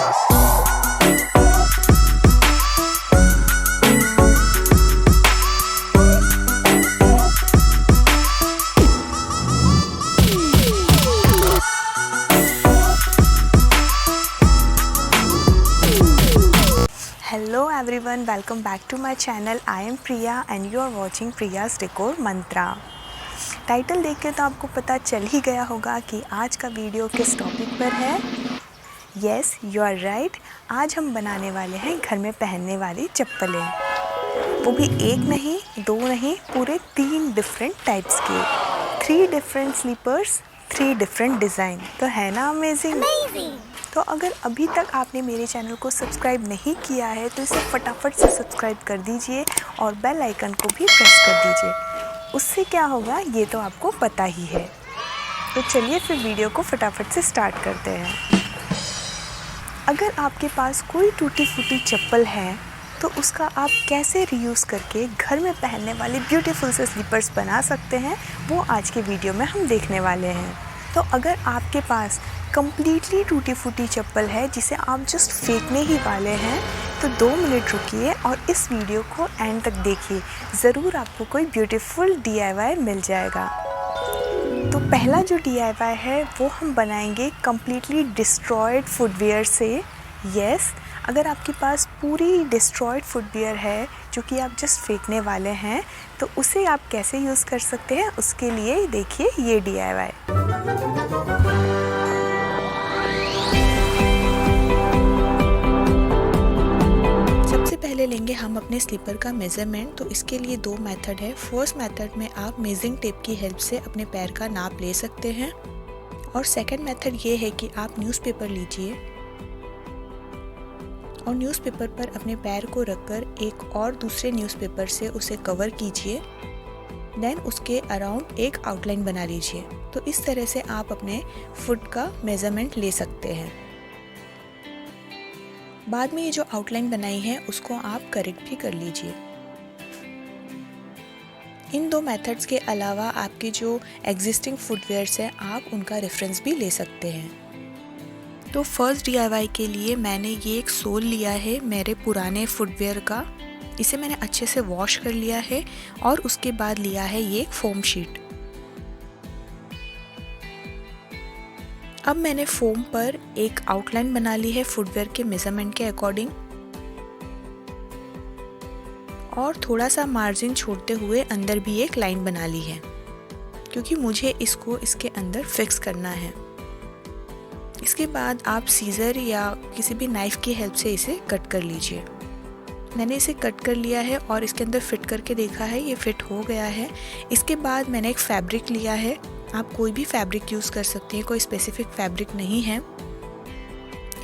Hello everyone, welcome back to my channel. I am Priya and you are watching Priya's Decor Mantra. Title देख के तो आपको पता चल ही गया होगा कि आज का वीडियो किस टॉपिक पर है। Yes, you are right. आज हम बनाने वाले हैं घर में पहनने वाली चप्पलें, वो भी एक नहीं, दो नहीं, पूरे 3 डिफरेंट टाइप्स के। 3 डिफरेंट स्लीपर्स, 3 डिफरेंट डिज़ाइन। तो है ना अमेजिंग। तो अगर अभी तक आपने मेरे चैनल को सब्सक्राइब नहीं किया है तो इसे फटाफट से सब्सक्राइब कर दीजिए और बेल आइकन को भी प्रेस कर दीजिए। उससे क्या होगा ये तो आपको पता ही है। तो चलिए फिर वीडियो को फटाफट से स्टार्ट करते हैं। अगर आपके पास कोई टूटी फूटी चप्पल है तो उसका आप कैसे रीयूज़ करके घर में पहनने वाले ब्यूटीफुल से स्लीपर्स बना सकते हैं, वो आज के वीडियो में हम देखने वाले हैं। तो अगर आपके पास कम्प्लीटली टूटी फूटी चप्पल है जिसे आप जस्ट फेंकने ही वाले हैं तो 2 मिनट रुकिए और इस वीडियो को एंड तक देखिए, ज़रूर आपको कोई ब्यूटीफुल DIY मिल जाएगा। तो पहला जो DIY है वो हम बनाएंगे कम्प्लीटली डिस्ट्रॉयड फुटवियर से। यस, अगर आपके पास पूरी डिस्ट्रॉयड फुटवियर है जो कि आप जस्ट फेंकने वाले हैं तो उसे आप कैसे यूज़ कर सकते हैं, उसके लिए देखिए ये DIY। पहले लेंगे हम अपने स्लीपर का मेज़रमेंट। तो इसके लिए 2 मेथड है। फर्स्ट मेथड में आप मेजरिंग टेप की हेल्प से अपने पैर का नाप ले सकते हैं और सेकंड मेथड ये है कि आप न्यूज़पेपर लीजिए और न्यूज़पेपर पर अपने पैर को रखकर एक और दूसरे न्यूज़पेपर से उसे कवर कीजिए। देन उसके अराउंड एक आउटलाइन बना लीजिए। तो इस तरह से आप अपने फुट का मेज़रमेंट ले सकते हैं। बाद में ये जो आउटलाइन बनाई है उसको आप करेक्ट भी कर लीजिए। इन 2 मेथड्स के अलावा आपके जो एग्जिस्टिंग फुटवेयर्स हैं आप उनका रेफरेंस भी ले सकते हैं। तो फर्स्ट DIY के लिए मैंने ये एक सोल लिया है मेरे पुराने फुटवेयर का। इसे मैंने अच्छे से वॉश कर लिया है और उसके बाद लिया है ये एक फोम शीट। अब मैंने फोम पर एक आउटलाइन बना ली है फुटवेयर के मेज़रमेंट के अकॉर्डिंग और थोड़ा सा मार्जिन छोड़ते हुए अंदर भी एक लाइन बना ली है क्योंकि मुझे इसको इसके अंदर फिक्स करना है। इसके बाद आप सीज़र या किसी भी नाइफ़ की हेल्प से इसे कट कर लीजिए। मैंने इसे कट कर लिया है और इसके अंदर फिट करके देखा है, ये फिट हो गया है। इसके बाद मैंने एक फैब्रिक लिया है। आप कोई भी फैब्रिक यूज़ कर सकते हैं, कोई स्पेसिफिक फैब्रिक नहीं है।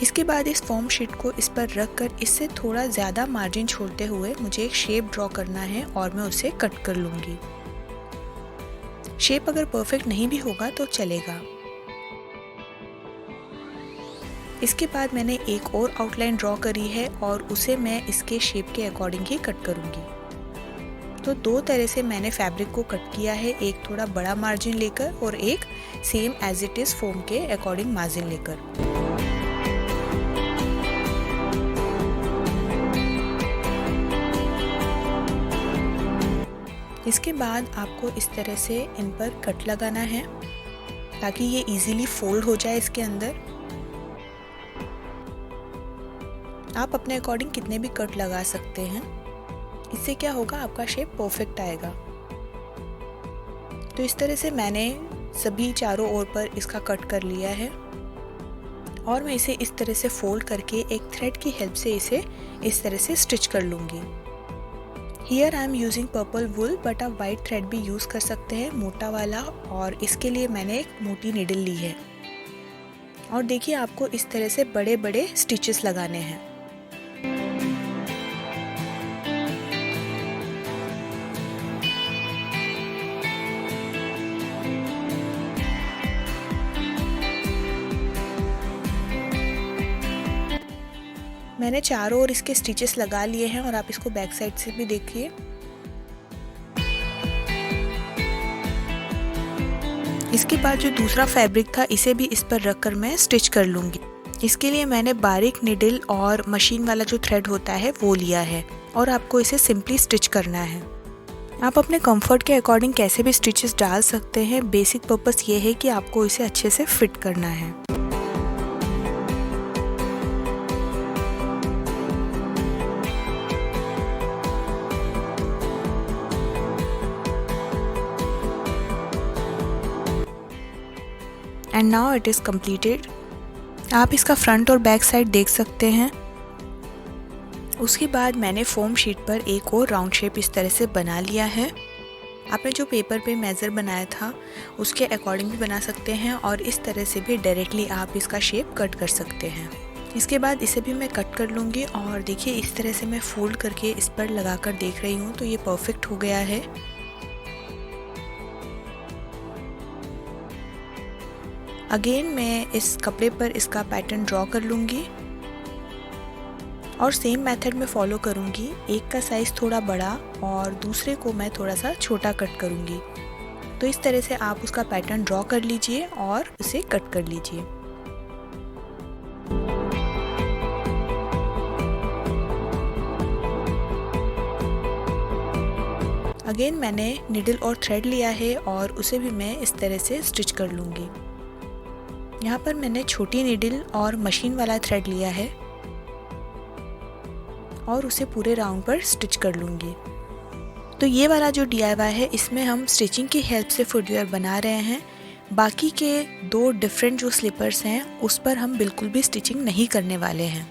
इसके बाद इस फॉर्म शीट को इस पर रख कर इससे थोड़ा ज़्यादा मार्जिन छोड़ते हुए मुझे एक शेप ड्रॉ करना है और मैं उसे कट कर लूँगी। शेप अगर परफेक्ट नहीं भी होगा तो चलेगा। इसके बाद मैंने एक और आउटलाइन ड्रॉ करी है और उसे मैं इसके शेप के अकॉर्डिंग ही कट करूँगी। तो 2 तरह से मैंने फैब्रिक को कट किया है, एक थोड़ा बड़ा मार्जिन लेकर और एक same as it is foam के अकॉर्डिंग मार्जिन लेकर। इसके बाद आपको इस तरह से इन पर कट लगाना है ताकि ये इजीली फोल्ड हो जाए इसके अंदर। आप अपने अकॉर्डिंग कितने भी कट लगा सकते हैं, इससे क्या होगा आपका शेप परफेक्ट आएगा। तो इस तरह से मैंने सभी चारों ओर पर इसका कट कर लिया है और मैं इसे इस तरह से फोल्ड करके एक थ्रेड की हेल्प से इसे इस तरह से स्टिच कर लूँगी। Here I am using purple wool but आप वाइट थ्रेड भी यूज़ कर सकते हैं, मोटा वाला। और इसके लिए मैंने एक मोटी नीडल ली है और देखिए आपको इस तरह से बड़े बड़े स्टिचेस लगाने हैं। मैंने चारों ओर इसके स्टिचेस लगा लिए हैं और आप इसको बैक साइड से भी देखिए। इसके बाद जो दूसरा फैब्रिक था इसे भी इस पर रखकर मैं स्टिच कर लूँगी। इसके लिए मैंने बारीक निडल और मशीन वाला जो थ्रेड होता है वो लिया है और आपको इसे सिंपली स्टिच करना है। आप अपने कंफर्ट के अकॉर्डिंग कैसे भी स्टिचेस डाल सकते हैं, बेसिक पर्पस ये है कि आपको इसे अच्छे से फिट करना है। And now it is completed. आप इसका फ्रंट और बैक साइड देख सकते हैं। उसके बाद मैंने फोम शीट पर एक और राउंड शेप इस तरह से बना लिया है। आपने जो पेपर पे मेज़र बनाया था उसके अकॉर्डिंग भी बना सकते हैं और इस तरह से भी डायरेक्टली आप इसका शेप कट कर सकते हैं। इसके बाद इसे भी मैं कट कर लूँगी और देखिए इस तरह से मैं फोल्ड करके इस पर लगा कर देख रही हूँ तो ये परफेक्ट हो गया है। अगेन मैं इस कपड़े पर इसका पैटर्न ड्रॉ कर लूँगी और सेम मेथड में फॉलो करूँगी। एक का साइज़ थोड़ा बड़ा और दूसरे को मैं थोड़ा सा छोटा कट करूँगी। तो इस तरह से आप उसका पैटर्न ड्रॉ कर लीजिए और उसे कट कर लीजिए। अगेन मैंने निडल और थ्रेड लिया है और उसे भी मैं इस तरह से स्टिच कर लूँगी। यहाँ पर मैंने छोटी निडल और मशीन वाला थ्रेड लिया है और उसे पूरे राउंड पर स्टिच कर लूँगी। तो ये वाला जो DIY है इसमें हम स्टिचिंग की हेल्प से फुटवियर बना रहे हैं। बाकी के दो डिफरेंट जो स्लीपर्स हैं उस पर हम बिल्कुल भी स्टिचिंग नहीं करने वाले हैं।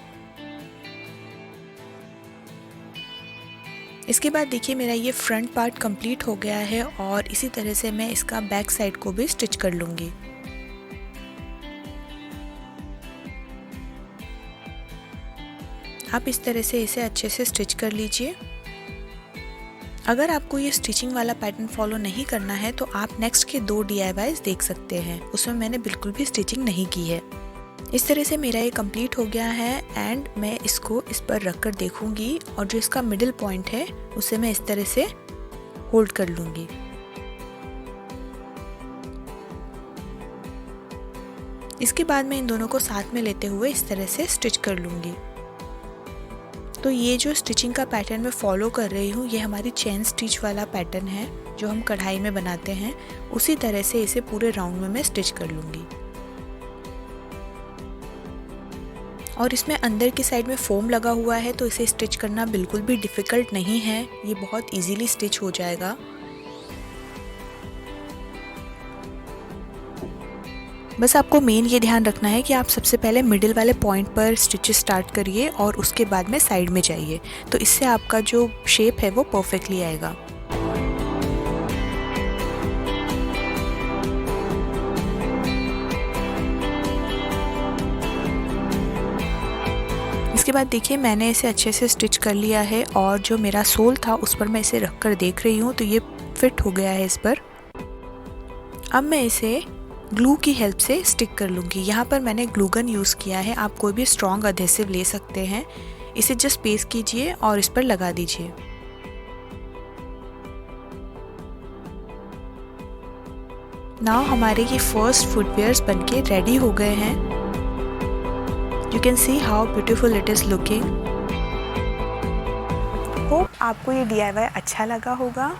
इसके बाद देखिए मेरा ये फ्रंट पार्ट कंप्लीट हो गया है और इसी तरह से मैं इसका बैक साइड को भी स्टिच कर लूँगी। आप इस तरह से इसे अच्छे से स्टिच कर लीजिए। अगर आपको ये स्टिचिंग वाला पैटर्न फॉलो नहीं करना है तो आप नेक्स्ट के दो DIYs देख सकते हैं, उसमें मैंने बिल्कुल भी स्टिचिंग नहीं की है। इस तरह से मेरा ये कंप्लीट हो गया है एंड मैं इसको इस पर रख कर देखूंगी और जो इसका मिडिल पॉइंट है उसे मैं इस तरह से होल्ड कर लूँगी। इसके बाद मैं इन दोनों को साथ में लेते हुए इस तरह से स्टिच कर लूँगी। तो ये जो स्टिचिंग का पैटर्न मैं फॉलो कर रही हूँ ये हमारी चेन स्टिच वाला पैटर्न है जो हम कढ़ाई में बनाते हैं। उसी तरह से इसे पूरे राउंड में मैं स्टिच कर लूँगी। और इसमें अंदर की साइड में फोम लगा हुआ है तो इसे स्टिच करना बिल्कुल भी डिफ़िकल्ट नहीं है, ये बहुत इजीली स्टिच हो जाएगा। बस आपको मेन ये ध्यान रखना है कि आप सबसे पहले मिडिल वाले पॉइंट पर स्टिचेस स्टार्ट करिए और उसके बाद में साइड में जाइए, तो इससे आपका जो शेप है वो परफेक्टली आएगा। इसके बाद देखिए मैंने इसे अच्छे से स्टिच कर लिया है और जो मेरा सोल था उस पर मैं इसे रख कर देख रही हूँ तो ये फिट हो गया है इस पर। अब मैं इसे ग्लू की हेल्प से स्टिक कर लूँगी। यहाँ पर मैंने ग्लू गन यूज़ किया है, आप कोई भी स्ट्रॉन्ग अधेसिव ले सकते हैं। इसे जस्ट पेस्ट कीजिए और इस पर लगा दीजिए। नाउ हमारे ये फर्स्ट फुटवियर्स बनके रेडी हो गए हैं। You can see how beautiful it is looking. Hope आपको ये DIY अच्छा लगा होगा।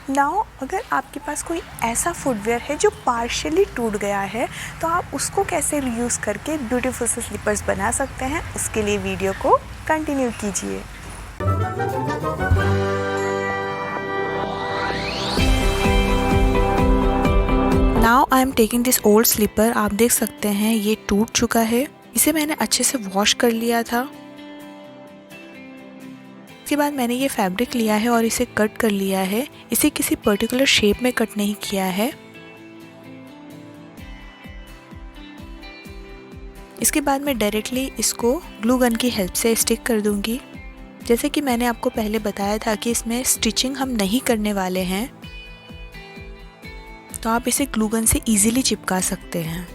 नाउ अगर आपके पास कोई ऐसा फुटवियर है जो पार्शियली टूट गया है तो आप उसको कैसे रीयूज़ करके ब्यूटीफुल से स्लीपर्स बना सकते हैं, उसके लिए वीडियो को कंटिन्यू कीजिए। Now I am taking this old slipper. आप देख सकते हैं ये टूट चुका है। इसे मैंने अच्छे से वॉश कर लिया था। इसके बाद मैंने ये फैब्रिक लिया है और इसे कट कर लिया है। इसे किसी पर्टिकुलर शेप में कट नहीं किया है। इसके बाद मैं डायरेक्टली इसको ग्लू गन की हेल्प से स्टिक कर दूंगी। जैसे कि मैंने आपको पहले बताया था कि इसमें स्टिचिंग हम नहीं करने वाले हैं, तो आप इसे ग्लू गन से इजीली चिपका सकते हैं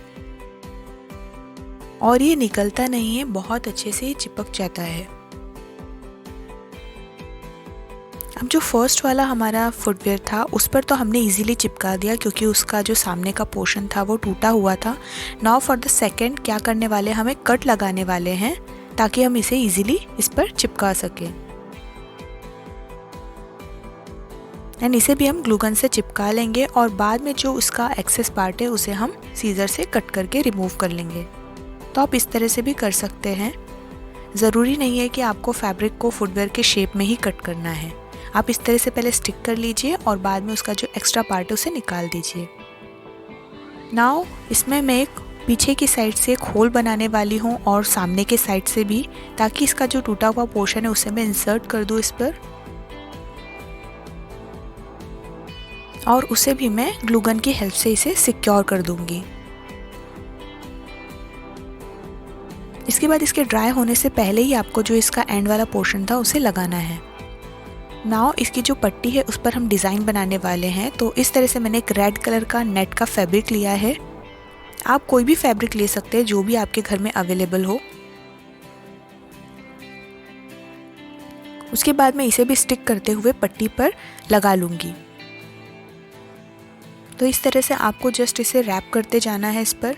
और ये निकलता नहीं है, बहुत अच्छे से चिपक जाता है। अब जो फर्स्ट वाला हमारा फुटवेयर था उस पर तो हमने इजीली चिपका दिया क्योंकि उसका जो सामने का पोर्शन था वो टूटा हुआ था। नाउ फॉर द सेकंड क्या करने वाले, हमें कट लगाने वाले हैं ताकि हम इसे इजीली इस पर चिपका सकें। एंड इसे भी हम ग्लू गन से चिपका लेंगे और बाद में जो उसका एक्सेस पार्ट है उसे हम सीजर से कट करके रिमूव कर लेंगे। तो आप इस तरह से भी कर सकते हैं, ज़रूरी नहीं है कि आपको फैब्रिक को फुटवेयर के शेप में ही कट करना है। आप इस तरह से पहले स्टिक कर लीजिए और बाद में उसका जो एक्स्ट्रा पार्ट है उसे निकाल दीजिए। नाउ इसमें मैं एक पीछे की साइड से एक होल बनाने वाली हूँ और सामने के साइड से भी, ताकि इसका जो टूटा हुआ पोर्शन है उसे मैं इंसर्ट कर दूँ इस पर और उसे भी मैं ग्लू गन की हेल्प से इसे सिक्योर कर दूंगी। इसके बाद इसके ड्राई होने से पहले ही आपको जो इसका एंड वाला पोर्शन था उसे लगाना है। नाउ इसकी जो पट्टी है उस पर हम डिज़ाइन बनाने वाले हैं। तो इस तरह से मैंने एक रेड कलर का नेट का फैब्रिक लिया है। आप कोई भी फैब्रिक ले सकते हैं जो भी आपके घर में अवेलेबल हो। उसके बाद मैं इसे भी स्टिक करते हुए पट्टी पर लगा लूँगी। तो इस तरह से आपको जस्ट इसे रैप करते जाना है इस पर।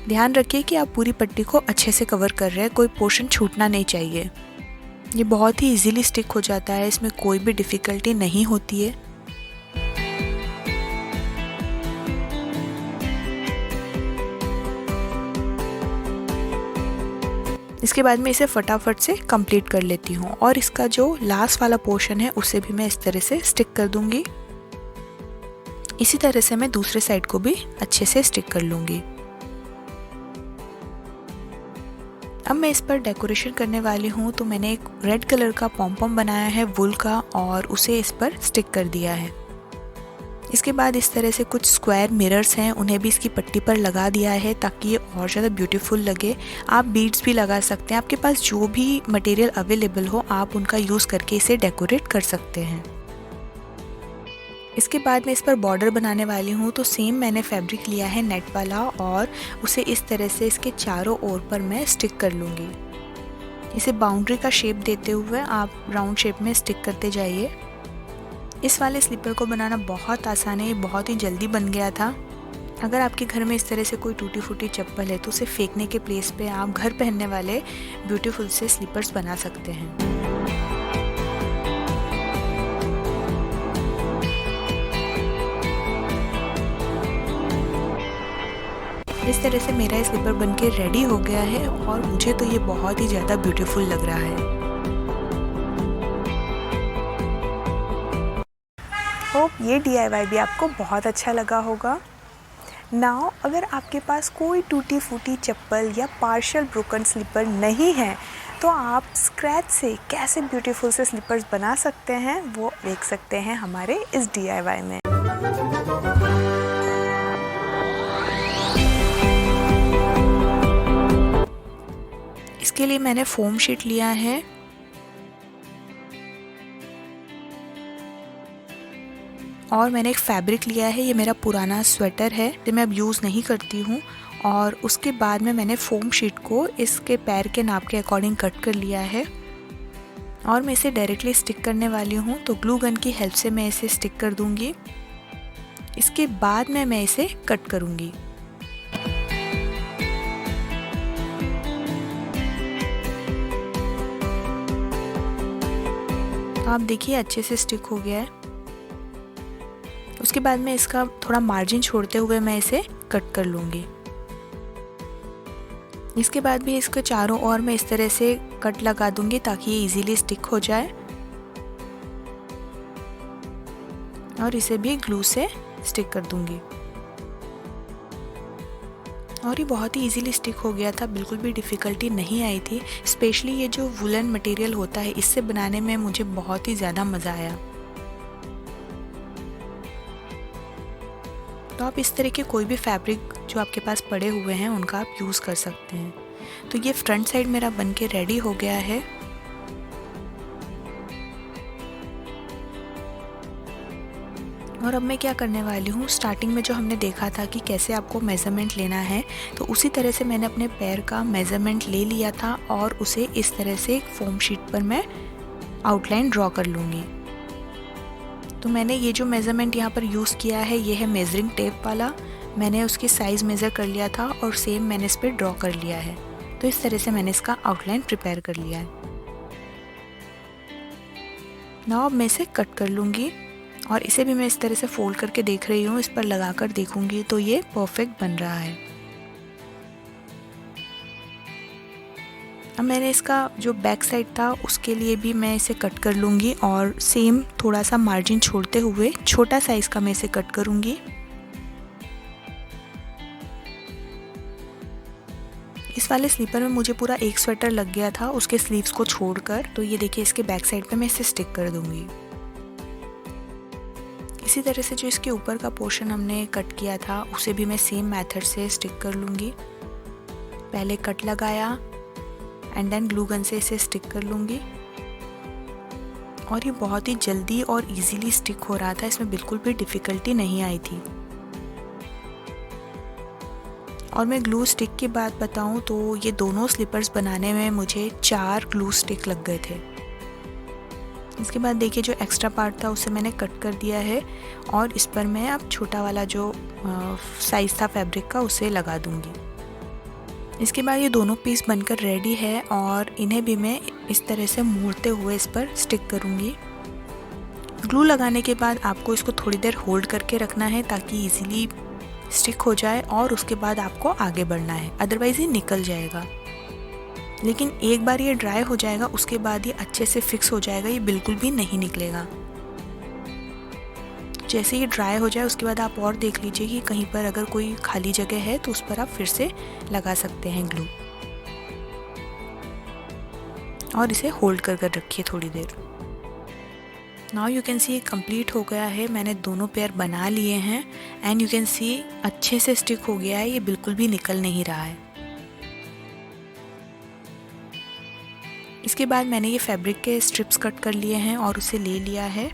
ध्यान रखिए कि आप पूरी पट्टी को अच्छे से कवर कर रहे हैं, कोई पोर्शन छूटना नहीं चाहिए। ये बहुत ही इजीली स्टिक हो जाता है, इसमें कोई भी डिफ़िकल्टी नहीं होती है। इसके बाद मैं इसे फटाफट से कंप्लीट कर लेती हूँ और इसका जो लास्ट वाला पोर्शन है उसे भी मैं इस तरह से स्टिक कर दूंगी। इसी तरह से मैं दूसरे साइड को भी अच्छे से स्टिक कर लूँगी। अब मैं इस पर डेकोरेशन करने वाली हूँ। तो मैंने एक रेड कलर का पॉम बनाया है वुल का और उसे इस पर स्टिक कर दिया है। इसके बाद इस तरह से कुछ स्क्वायर मिरर्स हैं, उन्हें भी इसकी पट्टी पर लगा दिया है ताकि ये और ज़्यादा ब्यूटीफुल लगे। आप बीड्स भी लगा सकते हैं, आपके पास जो भी मटेरियल अवेलेबल हो आप उनका यूज़ करके इसे डेकोरेट कर सकते हैं। इसके बाद मैं इस पर बॉर्डर बनाने वाली हूँ। तो सेम मैंने फैब्रिक लिया है नेट वाला और उसे इस तरह से इसके चारों ओर पर मैं स्टिक कर लूँगी। इसे बाउंड्री का शेप देते हुए आप राउंड शेप में स्टिक करते जाइए। इस वाले स्लीपर को बनाना बहुत आसान है, ये बहुत ही जल्दी बन गया था। अगर आपके घर में इस तरह से कोई टूटी फूटी चप्पल है तो उसे फेंकने के प्लेस पे आप घर पहनने वाले ब्यूटीफुल से स्लीपर्स बना सकते हैं। इस तरह से मेरा स्लीपर बनके रेडी हो गया है और मुझे तो ये बहुत ही ज़्यादा ब्यूटीफुल लग रहा है। होप ये DIY भी आपको बहुत अच्छा लगा होगा। नाउ अगर आपके पास कोई टूटी फूटी चप्पल या पार्शियल ब्रोकन स्लीपर नहीं है तो आप स्क्रैच से कैसे ब्यूटीफुल से स्लीपर्स बना सकते हैं वो देख सकते हैं हमारे इस DIY में। इसके लिए मैंने फोम शीट लिया है और मैंने एक फैब्रिक लिया है। ये मेरा पुराना स्वेटर है जो मैं अब यूज़ नहीं करती हूँ। और उसके बाद में मैंने फोम शीट को इसके पैर के नाप के अकॉर्डिंग कट कर लिया है और मैं इसे डायरेक्टली स्टिक करने वाली हूँ। तो ग्लू गन की हेल्प से मैं इसे स्टिक कर दूँगी। इसके बाद में मैं इसे कट करूँगी। तो आप देखिए अच्छे से स्टिक हो गया है। उसके बाद में इसका थोड़ा मार्जिन छोड़ते हुए मैं इसे कट कर लूँगी। इसके बाद भी इसके चारों ओर मैं इस तरह से कट लगा दूँगी ताकि ये इजीली स्टिक हो जाए और इसे भी ग्लू से स्टिक कर दूँगी। और ये बहुत ही इजीली स्टिक हो गया था, बिल्कुल भी डिफ़िकल्टी नहीं आई थी। स्पेशली ये जो वुलन मटेरियल होता है इससे बनाने में मुझे बहुत ही ज़्यादा मज़ा आया। तो आप इस तरह के कोई भी फैब्रिक जो आपके पास पड़े हुए हैं उनका आप यूज़ कर सकते हैं। तो ये फ्रंट साइड मेरा बन के रेडी हो गया है। और अब मैं क्या करने वाली हूँ, स्टार्टिंग में जो हमने देखा था कि कैसे आपको मेज़रमेंट लेना है, तो उसी तरह से मैंने अपने पैर का मेज़रमेंट ले लिया था और उसे इस तरह से एक फोम शीट पर मैं आउटलाइन ड्रॉ कर लूँगी। तो मैंने ये जो मेज़रमेंट यहाँ पर यूज़ किया है ये है मेजरिंग टेप वाला। मैंने उसकी साइज़ मेज़र कर लिया था और सेम मैंने इस पर ड्रॉ कर लिया है। तो इस तरह से मैंने इसका आउटलाइन प्रिपेयर कर लिया है। नाउ अब मैं इसे कट कर लूँगी और इसे भी मैं इस तरह से फोल्ड करके देख रही हूँ, इस पर लगा कर देखूँगी तो ये परफेक्ट बन रहा है। अब मैंने इसका जो बैक साइड था उसके लिए भी मैं इसे कट कर लूँगी और सेम थोड़ा सा मार्जिन छोड़ते हुए छोटा साइज़ का मैं इसे कट करूँगी। इस वाले स्लीपर में मुझे पूरा एक स्वेटर लग गया था उसके स्लीव्स को छोड़कर, तो ये देखिए इसके बैक साइड पे मैं इसे स्टिक कर दूँगी। इसी तरह से जो इसके ऊपर का पोर्शन हमने कट किया था उसे भी मैं सेम मेथड से स्टिक कर लूँगी। पहले कट लगाया एंड देन ग्लू गन से इसे स्टिक कर लूँगी और ये बहुत ही जल्दी और इजीली स्टिक हो रहा था, इसमें बिल्कुल भी डिफ़िकल्टी नहीं आई थी। और मैं ग्लू स्टिक की बात बताऊँ तो ये दोनों स्लीपर्स बनाने में मुझे 4 ग्लू स्टिक लग गए थे। इसके बाद देखिए जो एक्स्ट्रा पार्ट था उसे मैंने कट कर दिया है और इस पर मैं अब छोटा वाला जो साइज़ था फैब्रिक का उसे लगा दूँगी। इसके बाद ये दोनों पीस बनकर रेडी है और इन्हें भी मैं इस तरह से मोड़ते हुए इस पर स्टिक करूँगी। ग्लू लगाने के बाद आपको इसको थोड़ी देर होल्ड करके रखना है ताकि इजीली स्टिक हो जाए और उसके बाद आपको आगे बढ़ना है, अदरवाइज़ ये निकल जाएगा। लेकिन एक बार ये ड्राई हो जाएगा उसके बाद ये अच्छे से फिक्स हो जाएगा, ये बिल्कुल भी नहीं निकलेगा। जैसे ये ड्राई हो जाए उसके बाद आप और देख लीजिए कि कहीं पर अगर कोई खाली जगह है तो उस पर आप फिर से लगा सकते हैं ग्लू और इसे होल्ड कर कर रखिए थोड़ी देर। नाउ यू कैन सी ये कंप्लीट हो गया है, मैंने दोनों पेयर बना लिए हैं एंड यू कैन सी अच्छे से स्टिक हो गया है, ये बिल्कुल भी निकल नहीं रहा है। इसके बाद मैंने ये फैब्रिक के स्ट्रिप्स कट कर लिए हैं और उसे ले लिया है।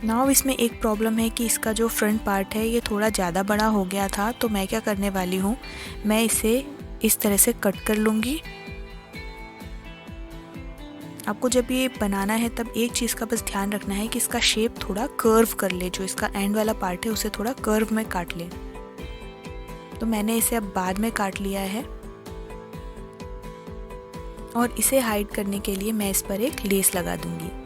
नाउ इसमें एक प्रॉब्लम है कि इसका जो फ्रंट पार्ट है ये थोड़ा ज़्यादा बड़ा हो गया था, तो मैं क्या करने वाली हूँ, मैं इसे इस तरह से कट कर लूँगी। आपको जब ये बनाना है तब एक चीज़ का बस ध्यान रखना है कि इसका शेप थोड़ा कर्व कर ले, जो इसका एंड वाला पार्ट है उसे थोड़ा कर्व में काट ले। तो मैंने इसे अब बाद में काट लिया है और इसे हाइड करने के लिए मैं इस पर एक लेस लगा दूंगी।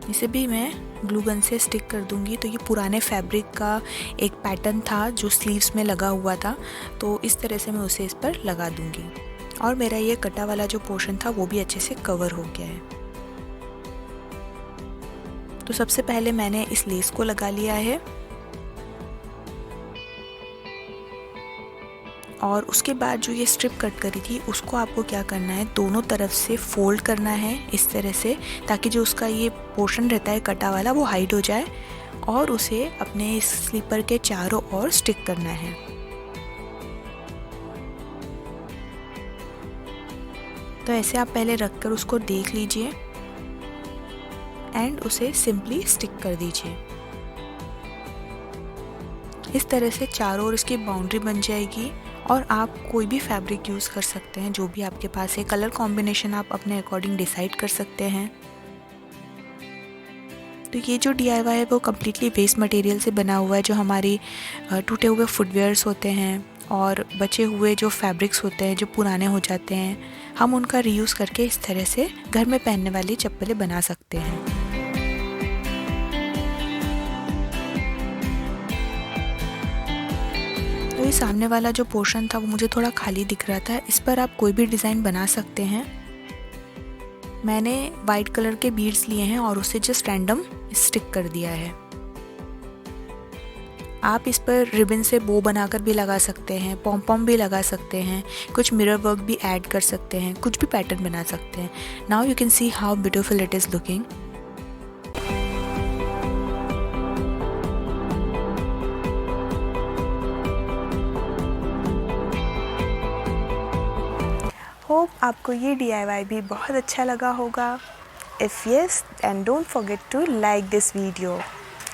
इसे भी मैं ग्लू गन से स्टिक कर दूंगी। तो ये पुराने फैब्रिक का एक पैटर्न था जो स्लीव्स में लगा हुआ था, तो इस तरह से मैं उसे इस पर लगा दूंगी और मेरा ये कटा वाला जो पोर्शन था वो भी अच्छे से कवर हो गया है। तो सबसे पहले मैंने इस लेस को लगा लिया है और उसके बाद जो ये स्ट्रिप कट करी थी उसको आपको क्या करना है, दोनों तरफ से फोल्ड करना है इस तरह से, ताकि जो उसका ये पोर्शन रहता है कटा वाला वो हाइड हो जाए और उसे अपने इस स्लीपर के चारों ओर स्टिक करना है। तो ऐसे आप पहले रखकर उसको देख लीजिए एंड उसे सिंपली स्टिक कर दीजिए। इस तरह से चारों ओर इसकी बाउंड्री बन जाएगी और आप कोई भी फैब्रिक यूज़ कर सकते हैं जो भी आपके पास है। कलर कॉम्बिनेशन आप अपने अकॉर्डिंग डिसाइड कर सकते हैं। तो ये जो DIY है वो कम्प्लीटली वेस्ट मटेरियल से बना हुआ है। जो हमारी टूटे हुए फुटवेयर्स होते हैं और बचे हुए जो फैब्रिक्स होते हैं जो पुराने हो जाते हैं, हम उनका रीयूज़ करके इस तरह से घर में पहनने वाली चप्पलें बना सकते हैं। तो ये सामने वाला जो पोर्शन था वो मुझे थोड़ा खाली दिख रहा था, इस पर आप कोई भी डिज़ाइन बना सकते हैं। मैंने वाइट कलर के बीड्स लिए हैं और उसे जस्ट रैंडम स्टिक कर दिया है। आप इस पर रिबन से बो बनाकर भी लगा सकते हैं, पॉम पॉम भी लगा सकते हैं, कुछ मिरर वर्क भी ऐड कर सकते हैं, कुछ भी पैटर्न बना सकते हैं। Now you can see how beautiful it is looking. Hope आपको ये DIY भी बहुत अच्छा लगा होगा। If yes, then don't forget to like this video.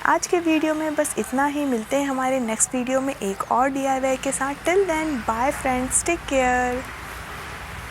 आज के वीडियो में बस इतना ही। मिलते हैं हमारे नेक्स्ट वीडियो में एक और DIY के साथ। Till then bye friends, take care.